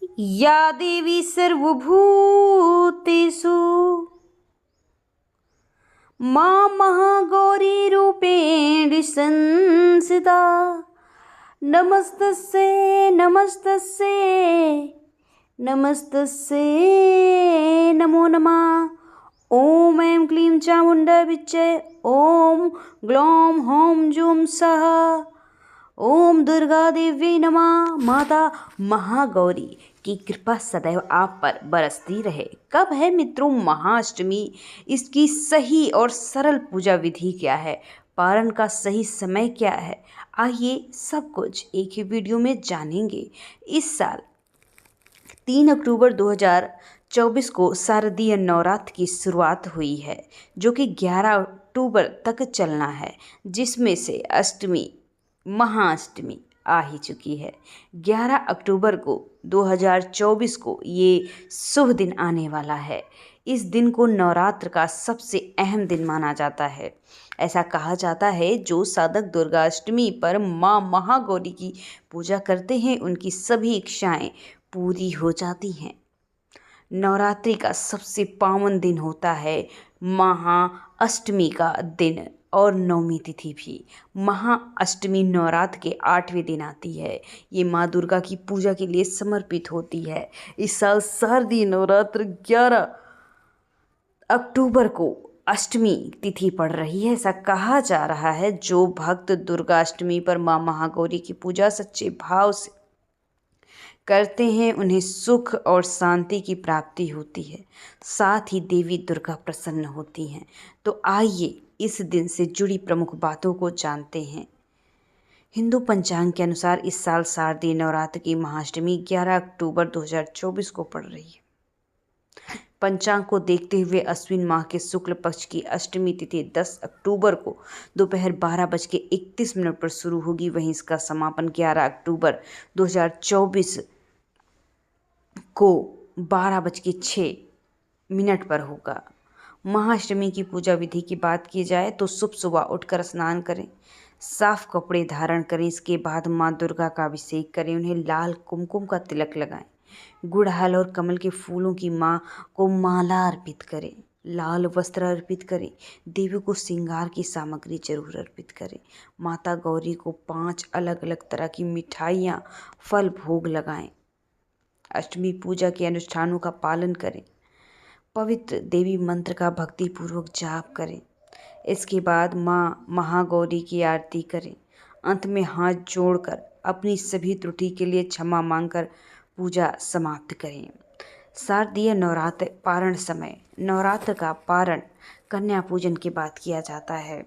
या देवी सर्वभूतेषु मां महागौरीरूपेण संस्थिता। नमस्तस्यै नमस्तस्यै नमस्तस्यै नमो नमः। ॐ ऐं क्लीं चामुण्डा विच्चय। ॐ ग्लौं हौं जूं सः। ओम दुर्गा देवी नमः। माता महागौरी की कृपा सदैव आप पर बरसती रहे। कब है मित्रों महाअष्टमी? इसकी सही और सरल पूजा विधि क्या है? पारण का सही समय क्या है? आइए सब कुछ एक ही वीडियो में जानेंगे। इस साल 3 अक्टूबर 2024 को शारदीय नवरात्र की शुरुआत हुई है, जो कि 11 अक्टूबर तक चलना है, जिसमें से अष्टमी महाअष्टमी आ ही चुकी है। 11 अक्टूबर को 2024 को ये शुभ दिन आने वाला है। इस दिन को नवरात्र का सबसे अहम दिन माना जाता है। ऐसा कहा जाता है जो साधक दुर्गा अष्टमी पर माँ महागौरी की पूजा करते हैं, उनकी सभी इच्छाएं पूरी हो जाती हैं। नवरात्रि का सबसे पावन दिन होता है महाअष्टमी का दिन और नवमी तिथि भी। महाअष्टमी नवरात्र के 8वें दिन आती है। ये माँ दुर्गा की पूजा के लिए समर्पित होती है। इस साल शारदीय नवरात्र 11 अक्टूबर को अष्टमी तिथि पड़ रही है। ऐसा कहा जा रहा है जो भक्त दुर्गा अष्टमी पर माँ महागौरी की पूजा सच्चे भाव से करते हैं, उन्हें सुख और शांति की प्राप्ति होती है। साथ ही देवी दुर्गा प्रसन्न होती हैं। तो आइए इस दिन से जुड़ी प्रमुख बातों को जानते हैं। हिंदू पंचांग के अनुसार इस साल शारदीय नवरात्र की महाअष्टमी 11 अक्टूबर 2024 को पड़ रही है। पंचांग को देखते हुए अश्विन माह के शुक्ल पक्ष की अष्टमी तिथि 10 अक्टूबर को दोपहर 12:31 पर शुरू होगी। वहीं इसका समापन 11 अक्टूबर 2024 को 12:06 पर होगा। महाअष्टमी की पूजा विधि की बात की जाए तो सुबह उठकर स्नान करें, साफ कपड़े धारण करें। इसके बाद माँ दुर्गा का अभिषेक करें, उन्हें लाल कुमकुम का तिलक लगाएं, गुड़हल और कमल के फूलों की माँ को माला अर्पित करें, लाल वस्त्र अर्पित करें, देवी को श्रृंगार की सामग्री जरूर अर्पित करें। माता गौरी को 5 अलग अलग तरह की मिठाइयाँ, फल भोग लगाएं। अष्टमी पूजा के अनुष्ठानों का पालन करें, पवित्र देवी मंत्र का भक्तिपूर्वक जाप करें। इसके बाद माँ महागौरी की आरती करें। अंत में हाथ जोड़कर अपनी सभी त्रुटि के लिए क्षमा मांगकर पूजा समाप्त करें। शारदीय नवरात्र पारण समय। नवरात्र का पारण कन्या पूजन के बाद किया जाता है।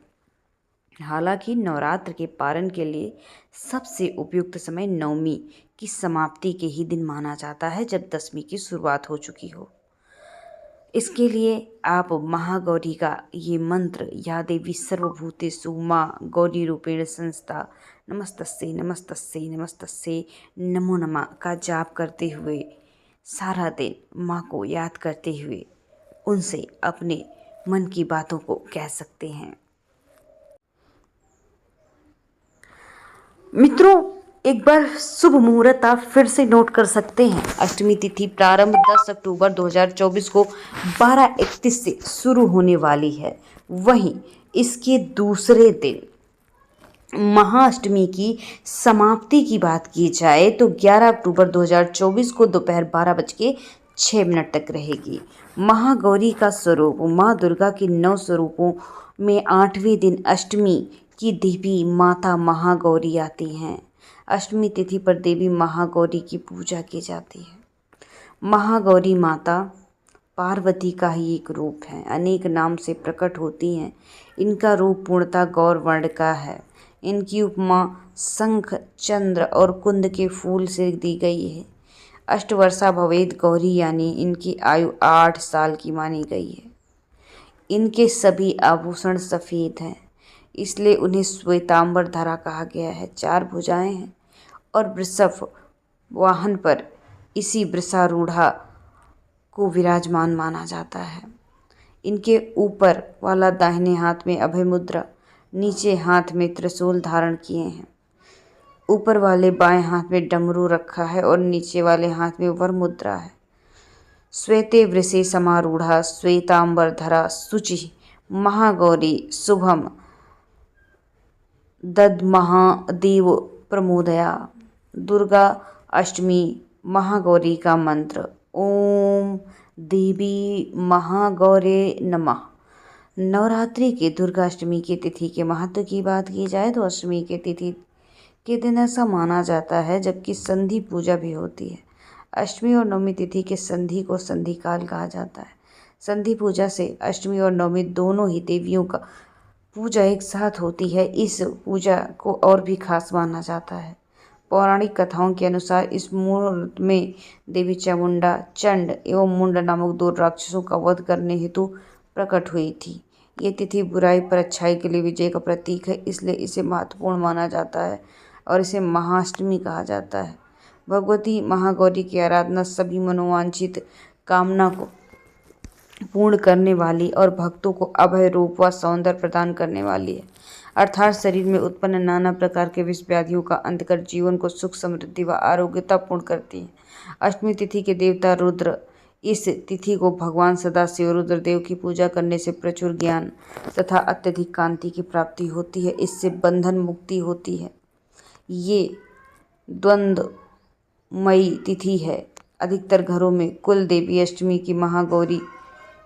हालांकि नवरात्र के पारण के लिए सबसे उपयुक्त समय नवमी की समाप्ति के ही दिन माना जाता है, जब दशमी की शुरुआत हो चुकी हो। इसके लिए आप महागौरी का ये मंत्र या देवी सर्वभूतेषु माँ गौरी रूपेण संस्था नमस्तस्यै नमस्तस्यै नमस्तस्यै नमो नमः का जाप करते हुए सारा दिन माँ को याद करते हुए उनसे अपने मन की बातों को कह सकते हैं। मित्रों, एक बार शुभ मुहूर्त आप फिर से नोट कर सकते हैं। अष्टमी तिथि प्रारंभ 10 अक्टूबर 2024 को 12:31 से शुरू होने वाली है। वहीं इसके दूसरे दिन महाअष्टमी की समाप्ति की बात की जाए तो 11 अक्टूबर 2024 को दोपहर 12:06 तक रहेगी। महागौरी का स्वरूप। माँ दुर्गा के 9 स्वरूपों में 8वें दिन अष्टमी की देवी माता महागौरी आती हैं। अष्टमी तिथि पर देवी महागौरी की पूजा की जाती है। महागौरी माता पार्वती का ही एक रूप है, अनेक नाम से प्रकट होती हैं। इनका रूप पूर्णतः गौर वर्ण का है। इनकी उपमा शंख, चंद्र और कुंद के फूल से दी गई है। अष्टवर्षा भवेद गौरी यानी इनकी आयु 8 साल की मानी गई है। इनके सभी आभूषण सफ़ेद हैं, इसलिए उन्हें श्वेतांबर धरा कहा गया है। 4 भुजाएं हैं और वृषभ वाहन पर इसी वृषारूढ़ा को विराजमान माना जाता है। इनके ऊपर वाला दाहिने हाथ में अभय मुद्रा, नीचे हाथ में त्रिशूल धारण किए हैं। ऊपर वाले बाएं हाथ में डमरू रखा है और नीचे वाले हाथ में वर मुद्रा है। श्वेते वृषे समारूढ़ा श्वेतांबरधरा शुचि महागौरी शुभम दद्महादेव प्रमोदया। दुर्गा अष्टमी महागौरी का मंत्र ओम देवी महागौरे नमः। नवरात्रि के दुर्गा अष्टमी की तिथि के महत्व की बात की जाए तो अष्टमी की तिथि के दिन ऐसा माना जाता है जबकि संधि पूजा भी होती है। अष्टमी और नवमी तिथि के संधि को संधि काल कहा जाता है। संधि पूजा से अष्टमी और नवमी दोनों ही देवियों का पूजा एक साथ होती है। इस पूजा को और भी खास माना जाता है। पौराणिक कथाओं के अनुसार इस मुहूर्त में देवी चामुंडा चंड एवं मुंड नामक 2 राक्षसों का वध करने हेतु प्रकट हुई थी। ये तिथि बुराई पर अच्छाई के लिए विजय का प्रतीक है, इसलिए इसे महत्वपूर्ण माना जाता है और इसे महाअष्टमी कहा जाता है। भगवती महागौरी की आराधना सभी मनोवांछित कामना को पूर्ण करने वाली और भक्तों को अभय रूप व सौंदर्य प्रदान करने वाली है, अर्थात शरीर में उत्पन्न नाना प्रकार के विष व्याधियों का अंत कर जीवन को सुख समृद्धि व आरोग्यता पूर्ण करती है। अष्टमी तिथि के देवता रुद्र। इस तिथि को भगवान सदाशिव रुद्रदेव की पूजा करने से प्रचुर ज्ञान तथा अत्यधिक कांति की प्राप्ति होती है। इससे बंधन मुक्ति होती है। ये द्वंद्वमयी तिथि है। अधिकतर घरों में कुल देवी अष्टमी की महागौरी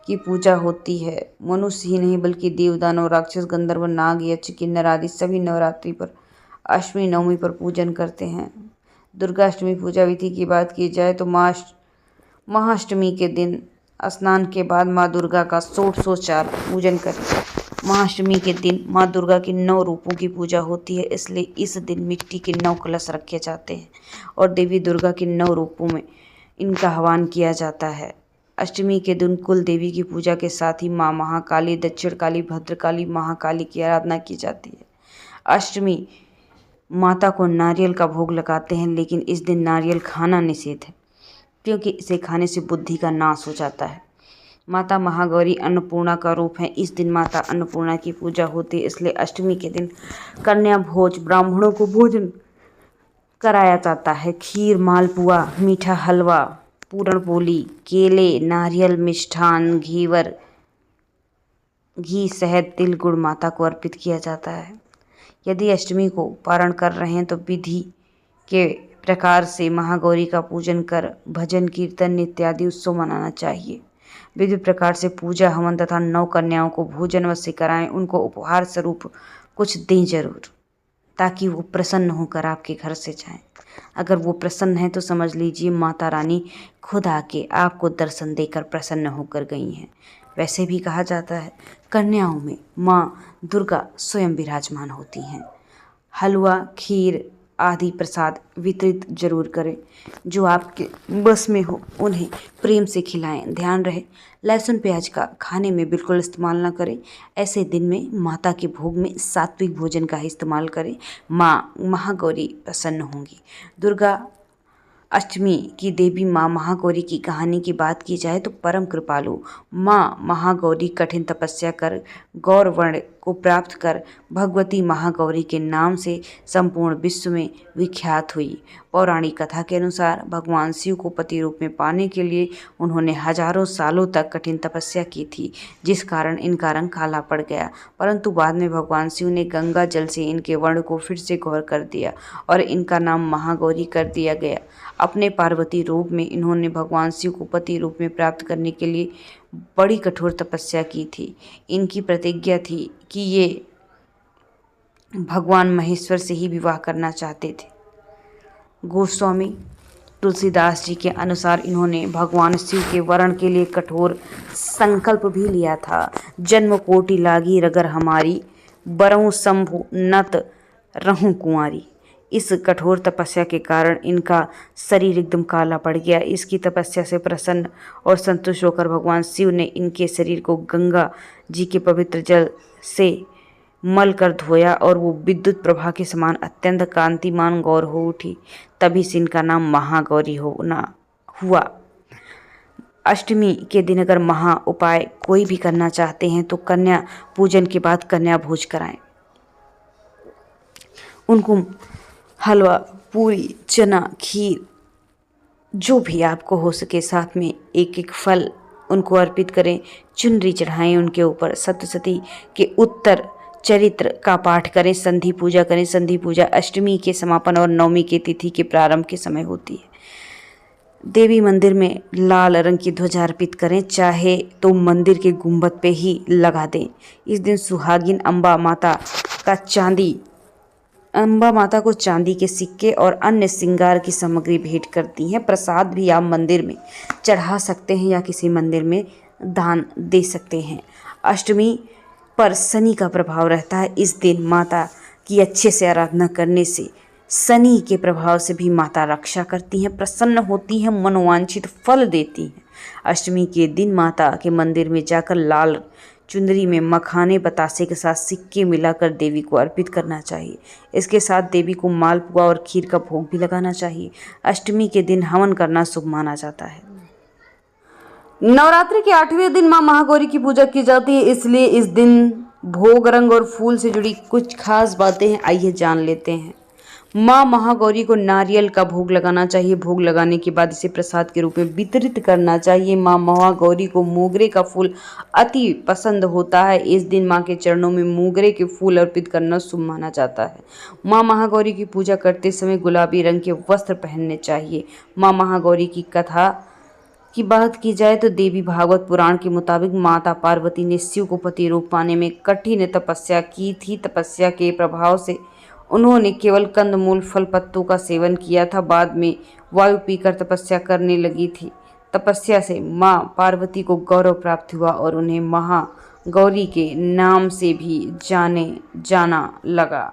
की पूजा होती है। मनुष्य ही नहीं बल्कि देव दानव राक्षस गंधर्व नाग यक्ष किन्नर आदि सभी नवरात्रि पर अष्टमी नवमी पर पूजन करते हैं। दुर्गा अष्टमी पूजा विधि की बात की जाए तो महाअष्टमी के दिन स्नान के बाद माँ दुर्गा का षोडशोपचार पूजन करें। महाअष्टमी के दिन माँ दुर्गा के 9 रूपों की पूजा होती है, इसलिए इस दिन मिट्टी के 9 कलश रखे जाते हैं और देवी दुर्गा के 9 रूपों में इनका आह्वान किया जाता है। अष्टमी के दिन कुल देवी की पूजा के साथ ही माँ महाकाली, दक्षिण काली, भद्रकाली, महाकाली की आराधना की जाती है। अष्टमी माता को नारियल का भोग लगाते हैं, लेकिन इस दिन नारियल खाना निषेध है क्योंकि इसे खाने से बुद्धि का नाश हो जाता है। माता महागौरी अन्नपूर्णा का रूप है। इस दिन माता अन्नपूर्णा की पूजा होती है, इसलिए अष्टमी के दिन कन्या भोज ब्राह्मणों को भोजन कराया जाता है। खीर, मालपुआ, मीठा हलवा, पूरण पोली, केले, नारियल, मिष्ठान, घीवर, घी, शहद, तिल, गुड़ माता को अर्पित किया जाता है। यदि अष्टमी को पारण कर रहे हैं तो विधि के प्रकार से महागौरी का पूजन कर भजन कीर्तन इत्यादि उत्सव मनाना चाहिए। विधि प्रकार से पूजा हवन तथा 9 कन्याओं को भोजन अवश्य कराएं। उनको उपहार स्वरूप कुछ दें जरूर, ताकि वो प्रसन्न होकर आपके घर से जाएं। अगर वो प्रसन्न है तो समझ लीजिए माता रानी खुद आके आपको दर्शन देकर प्रसन्न होकर गई हैं। वैसे भी कहा जाता है कन्याओं में माँ दुर्गा स्वयं विराजमान होती हैं। हलवा, खीर आदि प्रसाद वितरित जरूर करें। जो आपके बस में हो उन्हें प्रेम से खिलाएं। ध्यान रहे लहसुन प्याज का खाने में बिल्कुल इस्तेमाल ना करें। ऐसे दिन में माता के भोग में सात्विक भोजन का ही इस्तेमाल करें। माँ महागौरी प्रसन्न होंगी। दुर्गा अष्टमी की देवी माँ महागौरी की कहानी की बात की जाए तो परम कृपालु माँ महागौरी कठिन तपस्या कर गौर वर्ण को प्राप्त कर भगवती महागौरी के नाम से संपूर्ण विश्व में विख्यात हुई। पौराणिक कथा के अनुसार भगवान शिव को पति रूप में पाने के लिए उन्होंने हजारों सालों तक कठिन तपस्या की थी, जिस कारण इनका रंग काला पड़ गया। परंतु बाद में भगवान शिव ने गंगा जल से इनके वर्ण को फिर से गौर कर दिया और इनका नाम महागौरी कर दिया गया। अपने पार्वती रूप में इन्होंने भगवान शिव को पति रूप में प्राप्त करने के लिए बड़ी कठोर तपस्या की थी। इनकी प्रतिज्ञा थी कि ये भगवान महेश्वर से ही विवाह करना चाहते थे। गोस्वामी तुलसीदास जी के अनुसार इन्होंने भगवान शिव के वरण के लिए कठोर संकल्प भी लिया था। जन्म कोटि लागी रगर हमारी, बरऊं शंभु नत रहूं कुंवारी। इस कठोर तपस्या के कारण इनका शरीर एकदम काला पड़ गया। इसकी तपस्या से प्रसन्न और संतुष्ट होकर भगवान शिव ने इनके शरीर को गंगा जी के पवित्र जल से मल कर धोया और वो विद्युत प्रभा के समान अत्यंत कांतिमान गौर हो उठी। तभी से इनका नाम महागौरी हुआ। अष्टमी के दिन अगर महा उपाय कोई भी करना चाहते हैं तो कन्या पूजन के बाद कन्या भोज कराएं। उनको हलवा, पूरी, चना, खीर, जो भी आपको हो सके, साथ में एक एक फल उनको अर्पित करें, चुनरी चढ़ाएं उनके ऊपर, सप्तशती के उत्तर चरित्र का पाठ करें, संधि पूजा करें। संधि पूजा अष्टमी के समापन और नवमी के तिथि के प्रारंभ के समय होती है। देवी मंदिर में लाल रंग की ध्वजा अर्पित करें, चाहे तो मंदिर के गुंबद पे ही लगा दें। इस दिन सुहागिन अम्बा माता को चांदी के सिक्के और अन्य श्रृंगार की सामग्री भेंट करती हैं। प्रसाद भी आप मंदिर में चढ़ा सकते हैं या किसी मंदिर में दान दे सकते हैं। अष्टमी पर शनि का प्रभाव रहता है। इस दिन माता की अच्छे से आराधना करने से शनि के प्रभाव से भी माता रक्षा करती हैं, प्रसन्न होती हैं, मनोवांछित फल देती हैं। अष्टमी के दिन माता के मंदिर में जाकर लाल चुंदरी में मखाने बतासे के साथ सिक्के मिलाकर देवी को अर्पित करना चाहिए। इसके साथ देवी को मालपुआ और खीर का भोग भी लगाना चाहिए। अष्टमी के दिन हवन करना शुभ माना जाता है। नवरात्रि के 8वें दिन मां महागौरी की पूजा की जाती है, इसलिए इस दिन भोग, रंग और फूल से जुड़ी कुछ खास बातें हैं, आइए जान लेते हैं। मां महागौरी को नारियल का भोग लगाना चाहिए। भोग लगाने के बाद इसे प्रसाद के रूप में वितरित करना चाहिए। मां महागौरी को मोगरे का फूल अति पसंद होता है। इस दिन मां के चरणों में मोगरे के फूल अर्पित करना शुभ माना जाता है। मां महागौरी की पूजा करते समय गुलाबी रंग के वस्त्र पहनने चाहिए। मां महागौरी की कथा की बात की जाए तो देवी भागवत पुराण के मुताबिक माता पार्वती ने शिव को पति रूप पाने में कठिन तपस्या की थी। तपस्या के प्रभाव से उन्होंने केवल कंदमूल, फल, पत्तों का सेवन किया था। बाद में वायु पीकर तपस्या करने लगी थी। तपस्या से मां पार्वती को गौरव प्राप्त हुआ और उन्हें महागौरी के नाम से भी जाना लगा।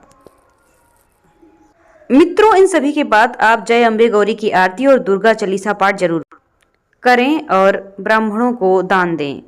मित्रों, इन सभी के बाद आप जय अम्बे गौरी की आरती और दुर्गा चालीसा पाठ जरूर करें और ब्राह्मणों को दान दें।